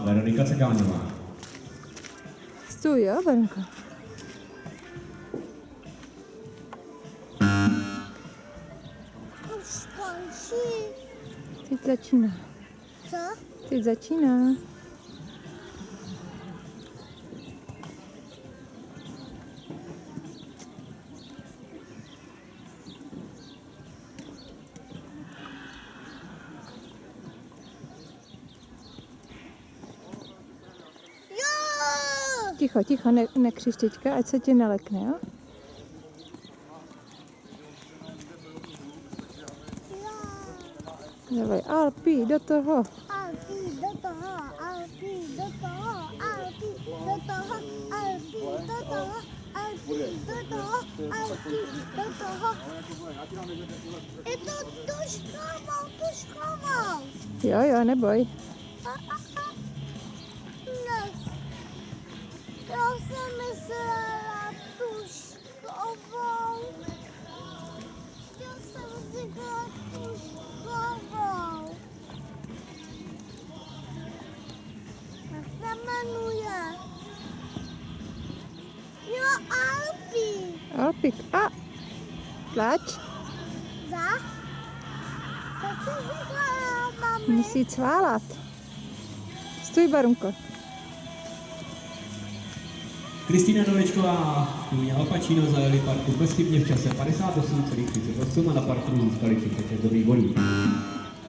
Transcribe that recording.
Veronika Cekáňová. Stůj, jo, Veronko? Už skončí. Teď začíná. Co? Teď začíná. Jo! Ticho, ticho, nekřič teďka, ať se ti nelekne, jo? Dávaj, Alpi, do toho. Alpi do toho, Alpi do toho, Alpi do toho, Alpi do toho, Alpi do toho, Alpi do toho. Je to tuškovou. Jo, jo, neboj. Ne. Já jsem myslela tuškovou. Já jsem říkala tuškovou. Jak se jmenuje? Jo, Alpi. Alpi, a! Tlač, Za? Co jsi říkala, mami? musí cválat. Stůj, Barunko. Kristýna Dolečková, Kůň Al Pacino zajeli parku bezchybně v čase 58,38 a na parku získali 36 dobrých bodů.